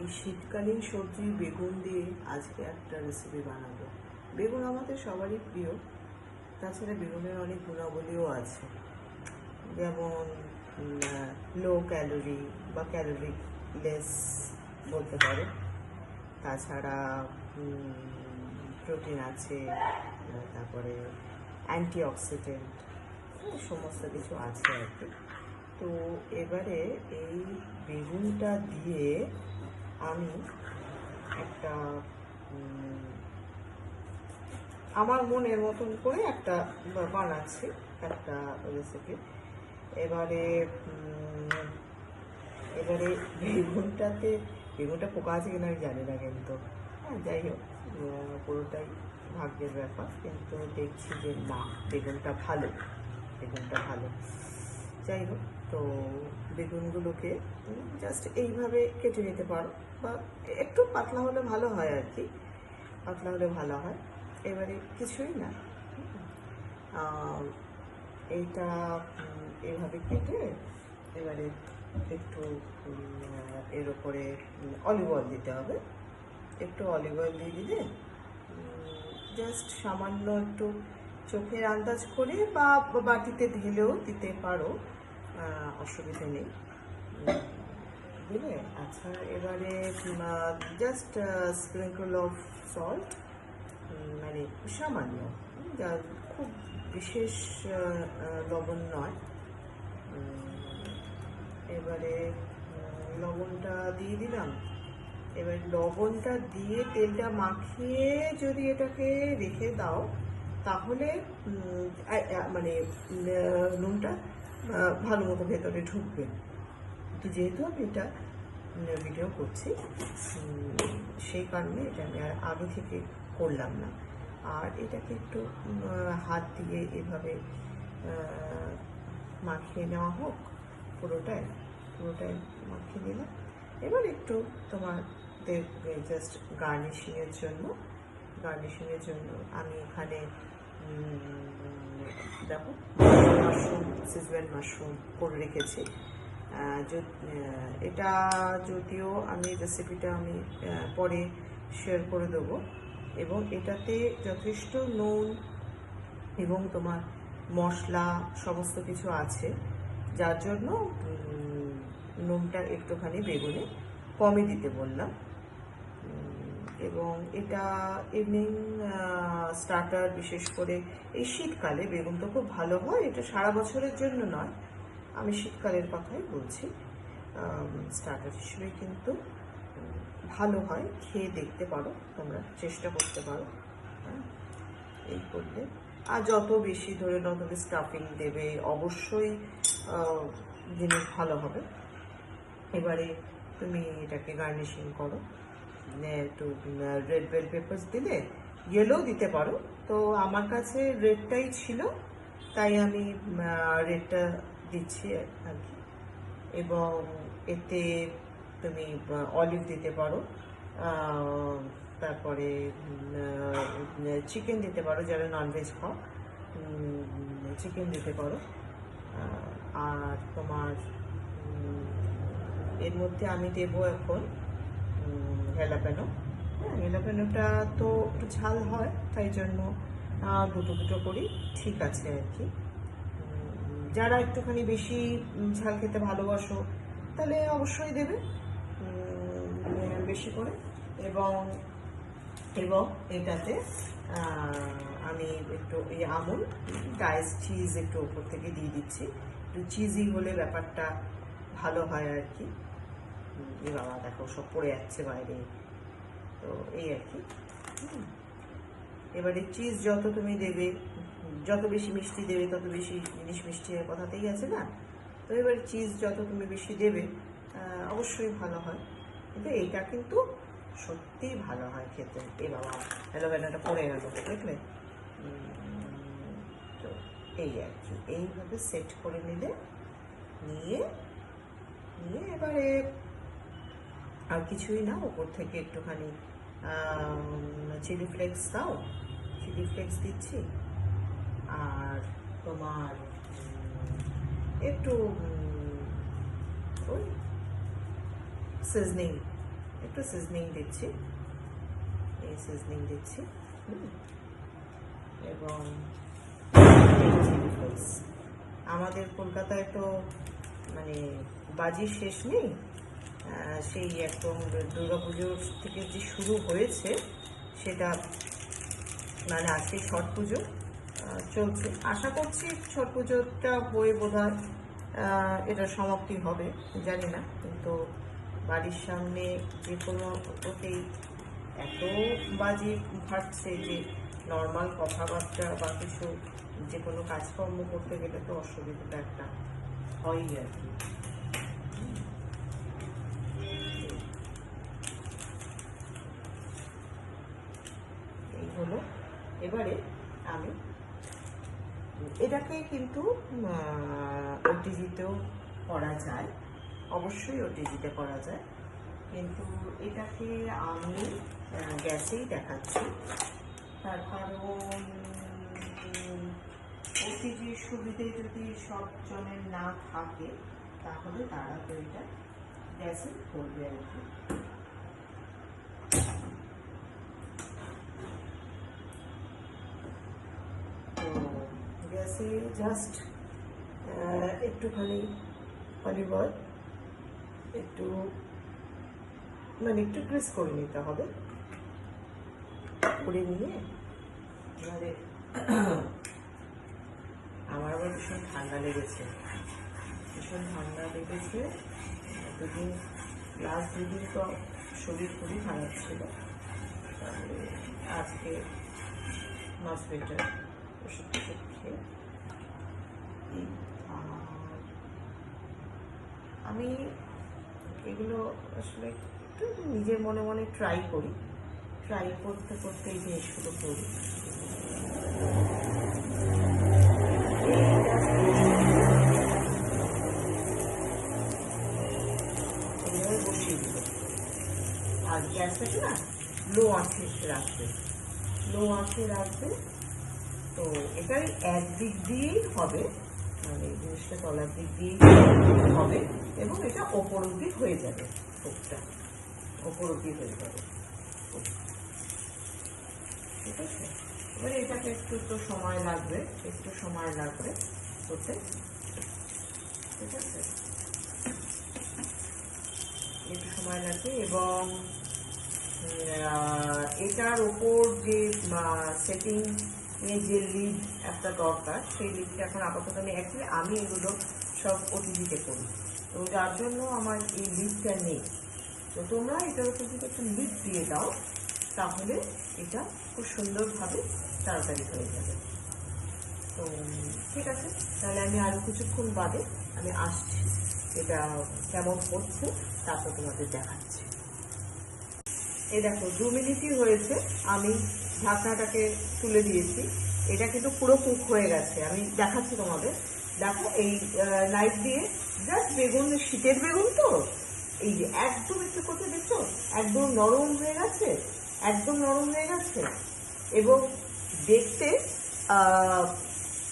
এই শীতকালীন সবজি বেগুন দিয়ে আজকে একটা রেসিপি বানাবো। বেগুন আমাদের সবারই প্রিয়, তাছাড়া বেগুনের অনেক গুণাবলীও আছে, যেমন লো ক্যালোরি বা ক্যালোরি লেস বলতে পারো। তাছাড়া প্রোটিন আছে, তারপরে অ্যান্টিঅক্সিডেন্ট সমস্ত কিছু আছে আর কি। তো এবারে এই বেগুনটা দিয়ে আমি একটা আমার মনের মতন করে একটা বানাচ্ছি একটা রেসিপি। এবারে এবারে বেগুনটা পোকা আছে কিনা আমি জানি না, কিন্তু হ্যাঁ যাই হোক, পুরোটাই ভাগ্যের ব্যাপার। কিন্তু দেখছি যে না, বেগুনটা ভালো। যাই হোক, তো বেগুনগুলোকে জাস্ট এইভাবে কেটে নিতে পারো, বা একটু পাতলা হলে ভালো হয় আর কি, পাতলা হলে ভালো হয়। এবারে কিছুই না, এইটা এইভাবে কেটে এবারে একটু এর ওপরে অলিভ অয়েল দিতে হবে। একটু অলিভ অয়েল দিয়ে দিলে জাস্ট সামান্য একটু চোখের আন্দাজ করে বা বাটিতে ঢেলেও দিতে পারো, অসুবিধা নেই দিলে। আচ্ছা, এবারে জাস্ট স্প্রিঙ্কল অফ সল্ট, মানে সামান্য, যা খুব বিশেষ লবণ নয়। এবারে লবণটা দিয়ে দিলাম। এবার লবণটা দিয়ে তেলটা মাখিয়ে যদি এটাকে রেখে দাও, তাহলে মানে নুনটা ভালো মতো ভেতরে ঢুকবে। তো যেহেতু আমি এটা ভিডিও করছি, সেই কারণে এটা আমি আর আগে থেকে করলাম না। আর এটাকে একটু হাত দিয়ে এভাবে মাখিয়ে নেওয়া হোক, পুরোটাই মাখিয়ে নিলাম। এবার একটু তোমার জাস্ট গার্নিশিংয়ের জন্য আমি এখানে দেখো সিজওয়ান মাশরুম করে রেখেছি। এটা যদিও রেসিপিটা আমি পরে শেয়ার করে দেবো, এবং এটাতে যথেষ্ট নুন এবং তোমার মশলা সমস্ত কিছু আছে, যার জন্য নুনটা একটুখানি বেগুনে কমই দিতে বললাম। এবং এটা ইভিনিং স্টার্টার, বিশেষ করে এই শীতকালে বেগুন তো খুব ভালো হয়। এটা সারা বছরের জন্য নয়, আমি শীতকালের কথাই বলছি। স্টার্টার হিসেবে কিন্তু ভালো হয়, খেয়ে দেখতে পারো, তোমরা চেষ্টা করতে পারো। হ্যাঁ, এই করলে আর যত বেশি ধরে নাও তুমি স্টাফিং দেবে, অবশ্যই জিনিস ভালো হবে। এবারে তুমি এটাকে গার্নিশিং করো, একটু রেড বেল পেপারস দিলে, ইয়েলো দিতে পারো। তো আমার কাছে রেডটাই ছিল, তাই আমি রেডটা দিচ্ছি আর কি। এবং এতে তুমি অলিভ দিতে পারো, তারপরে চিকেন দিতে পারো, যারা ননভেজ খাও চিকেন দিতে পারো। আর তোমার এর মধ্যে আমি দেবো এখন হেলাপেনো। হেলাপেনোটা তো একটু ঝাল হয়, তাই জন্য দুটো করি, ঠিক আছে আর কি। যারা একটুখানি বেশি ঝাল খেতে ভালোবাসো, তাহলে অবশ্যই দেবে বেশি করে। এবং এটাতে আমি একটু এই আমুল ডাইস চিজ একটু উপর থেকে দিয়ে দিচ্ছি। একটু চিজি হলে ব্যাপারটা ভালো হয় আর কি। এ বাবা, দেখো সব পড়ে যাচ্ছে বাইরে। তো এই আর কি। এবারে চিজ যত তুমি দেবে, যত বেশি মিষ্টি দেবে, তত বেশি জিনিস মিষ্টি হওয়ার কথাতেই আছে না। তো এবার চিজ যত তুমি বেশি দেবে, অবশ্যই ভালো হয়। কিন্তু এইটা কিন্তু সত্যিই ভালো হয় খেতে। এ বাবা, অ্যালোভেরাটা পড়ে গেল, দেখলে? তো এই আর কি, এইভাবে সেট করে নিয়ে এবারে আর কিছুই না, ওপর থেকে একটুখানি চিলি ফ্লেক্স দাও, চিলি ফ্লেক্স দিচ্ছি। আর তোমার একটু ওই সিজনিং একটু সিজনিং দিচ্ছি, এই সিজনিং দিচ্ছি। এবং আমাদের কলকাতায় তো মানে বাজির শেষ নেই। সেই একদম দুর্গাপুজোর থেকে যে শুরু হয়েছে সেটা, মানে আজকে ছট পুজো চলছে। আশা করছি ছট পুজোটা হয়ে বোধহয় এটা সমাপ্তি হবে, জানি না। কিন্তু বাড়ির সামনে যে কোনো ওতেই এত বাজি ফাটছে যে নর্মাল কথাবার্তা বা কিছু যে কোনো কাজকর্ম করতে গেলে তো অসুবিধাটা একটা হয়ই আর কি। এই হলো। এবারে আমি এটাকে কিন্তু ওটিজিতেও করা যায়, অবশ্যই ওটিজিতে করা যায়, কিন্তু এটাকে আমি গ্যাসেই দেখাচ্ছি। তার কারণ ওটিজির সুবিধে যদি সব জনের না থাকে তাহলে তারা তো এটা গ্যাসে করবে আর কি। তো গ্যাসে জাস্ট একটুখানি অলিভ অয়েল একটু মানে একটু গ্রিস করে নিতে হবে। করে নিয়ে এবারে আমার আবার ভীষণ ঠান্ডা লেগেছে, ভীষণ ঠান্ডা লেগেছে। দুদিন লাস্ট দুদিন তো শরীর খুবই খারাপ ছিল, তাহলে আজকে মাছ বেটার ওষুধ খেয়ে। আমি এগুলো আসলে একটু নিজের মনে মনে ট্রাই করি, ট্রাই করতে করতে এই জিনিসগুলো করি। এইভাবে বসিয়ে দিল, আর গ্যাসটাকে না লো আঁচে রাখবে, লো আঁচে রাখবে। তো এটাই একদিক দিয়েই হবে, মানে জিনিসটা তলার দিক দিয়েই হবে এবং এটা ওপর অব্দি হয়ে যাবে, ভোগটা ওপর অব্দি হয়ে যাবে। ঠিক আছে, এবারে এটাকে একটু তো সময় লাগবে, একটু সময় লাগবে করতে। ঠিক আছে, একটু সময় লাগবে। এবং এটার ওপর যে সেটিং যে লিড একটা দরকার, সেই লিডটা এখন আপাতত আমি এগুলো সব ওটিজিতে করি, তো যার জন্য আমার এই লিডটা নেই। তো তোমরা এটার উপর যদি একটা লিড দিয়ে দাও তাহলে এটা খুব সুন্দরভাবে তাড়াতাড়ি হয়ে যাবে। তো ঠিক আছে, তাহলে আমি আরও কিছুক্ষণ বাদে আমি আসছি, এটা কেমন হচ্ছে তারপর তোমাদের দেখাচ্ছি। এই দেখো 2 মিনিটই হয়েছে, আমি ঢাকনাটাকে তুলে দিয়েছি। এটা কিন্তু পুরো কুক হয়ে গেছে, আমি দেখাচ্ছি তোমাদের। দেখো এই নাইফ দিয়ে জাস্ট বেগুন, শীতের বেগুন তো এই যে একদম একটু করতে দেখছো, একদম নরম হয়ে গেছে, একদম নরম হয়ে গেছে। এবং দেখতে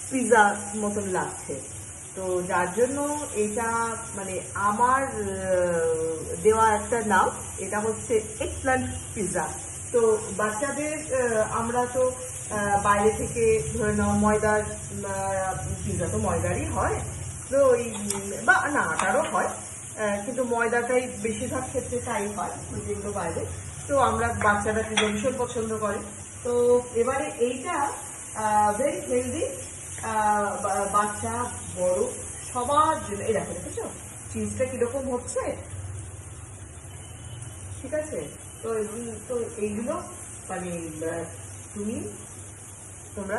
পিৎজা মতন লাগছে। তো যার জন্য এটা মানে আমার দেওয়া একটা নাম, এটা হচ্ছে এগপ্ল্যান্ট পিৎজা। তো বাচ্চাদের আমরা তো বাইরে থেকে ধরে নাও ময়দার পিৎজা তো ময়দারই হয়, তো ওই বা না আটারও হয়, কিন্তু ময়দাটাই বেশিরভাগ ক্ষেত্রে তাই হয় যেগুলো বাইরে। তো আমরা বাচ্চারা পিৎজা ভীষণ পছন্দ করে। তো এবারে এইটা ভেরি হেলদি, বাচ্চা বড় সবার জন্য। এই দেখো, দেখেছো চিজটা কিরকম হচ্ছে, ঠিক আছে। তো তো এইগুলো মানে তোমরা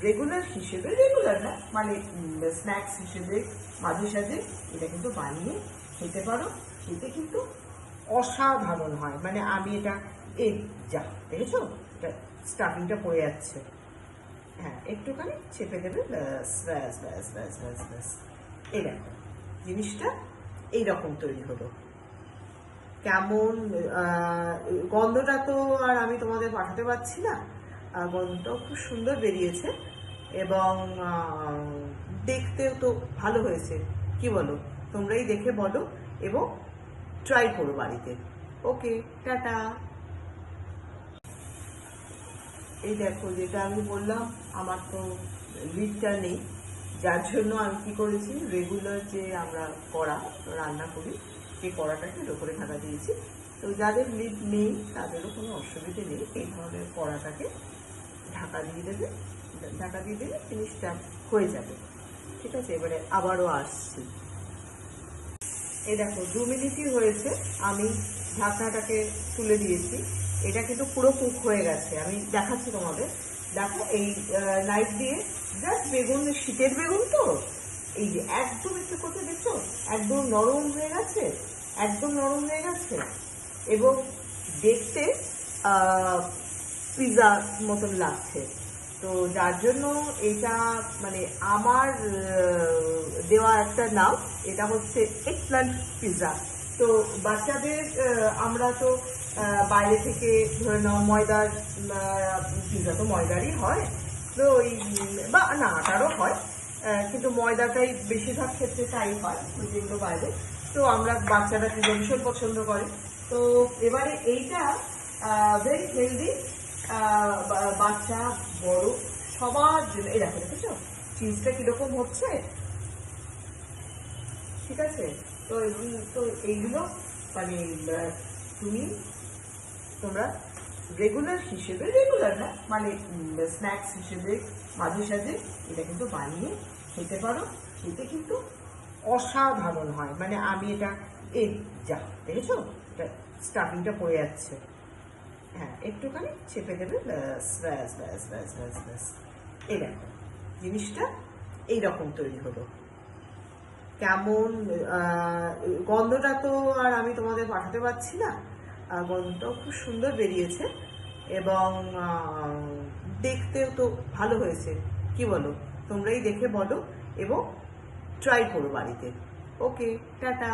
রেগুলার হিসেবে, রেগুলার না মানে স্ন্যাক্স হিসেবে মাঝে সাঝে এটা কিন্তু বানিয়ে খেতে পারো, খেতে কিন্তু অসাধারণ হয়। মানে আমি এটা এই যা দেখেছো, এটা স্টাফিংটা পড়ে যাচ্ছে, হ্যাঁ একটুখানি চেপে দেবে, ব্যাস ব্যাস ব্যাস ব্যাস ব্যাস ব্যাস। এই দেখো জিনিসটা এইরকম তৈরি হলো। কেমন গন্ধটা তো আর আমি তোমাদের পাঠাতে পারছি না, গন্ধটাও খুব সুন্দর বেরিয়েছে এবং দেখতেও তো ভালো হয়েছে। কি বলো, তোমরাই দেখে বলো এবং ট্রাই করো বাড়িতে। ওকে, টাটা। এই দেখো, যেটা আমি বললাম, আমার তো লিডটা নেই, যার জন্য আমি কি করেছি, রেগুলার যে আমরা কড়া রান্না করি সেই কড়াটাকে এর উপরে ঢাকা দিয়েছি। তো যাদের লিড নেই তাদেরও কোনো অসুবিধে নেই, এই ধরনের কড়াটাকে ঢাকা দিয়ে দেবে, ঢাকা দিয়ে দেবে, জিনিসটা হয়ে যাবে। ঠিক আছে, এবারে আবারও আসছি। এই দেখো 2 মিনিটই হয়েছে, আমি ঢাকনাটাকে তুলে দিয়েছি। এটা কিন্তু পুরো কুক হয়ে গেছে, আমি দেখাচ্ছি তোমাদের। দেখো এই নাইফ দিয়ে জাস্ট বেগুন, শীতের বেগুন তো, এই যে একদম একটু করতে দেখছো, একদম নরম হয়ে গেছে, একদম নরম হয়ে গেছে, এবং দেখতে পিৎজা মতন লাগছে। তো যার জন্য এটা মানে আমার দেওয়া একটা নাম, এটা হচ্ছে এগপ্ল্যান্ট পিৎজা। তো বাচ্চাদের আমরা তো বাইরে থেকে ধরে নাও ময়দার পিৎজা তো ময়দারই হয়, তো ওই বা না আটারও হয়, কিন্তু ময়দাটাই বেশিরভাগ ক্ষেত্রে তাই হয় যেগুলো বাইরে। তো আমরা বাচ্চারা পিৎজা ভীষণ পছন্দ করে। তো এবারে এইটা ভেরি হেলদি, বাচ্চা বড় সবার জন্য। এই দেখো, দেখেছো চিজটা কিরকম হচ্ছে, ঠিক আছে। তো তো এইগুলো মানে তুমি তোমরা রেগুলার হিসেবে, রেগুলার না মানে স্ন্যাক্স হিসেবে মাঝে সাঝে এটা কিন্তু বানিয়ে খেতে পারো, খেতে কিন্তু অসাধারণ হয়। মানে আমি এটা, এই যা দেখেছো, এটা স্টাফিংটা পড়ে যাচ্ছে, হ্যাঁ একটুখানি চেপে দেবে, ব্যাস ব্যাস ব্যাস ব্যাস ব্যাস ব্যাস। এই দেখো জিনিসটা এইরকম তৈরি হলো। কেমন গন্ধটা তো আর আমি তোমাদের পাঠাতে পারছি না, গন্ধটাও খুব সুন্দর বেরিয়েছে, এবং দেখতেও তো ভালো হয়েছে। কি বলো, তোমরাই দেখে বলো এবং ট্রাই করো বাড়িতে। ওকে, টাটা।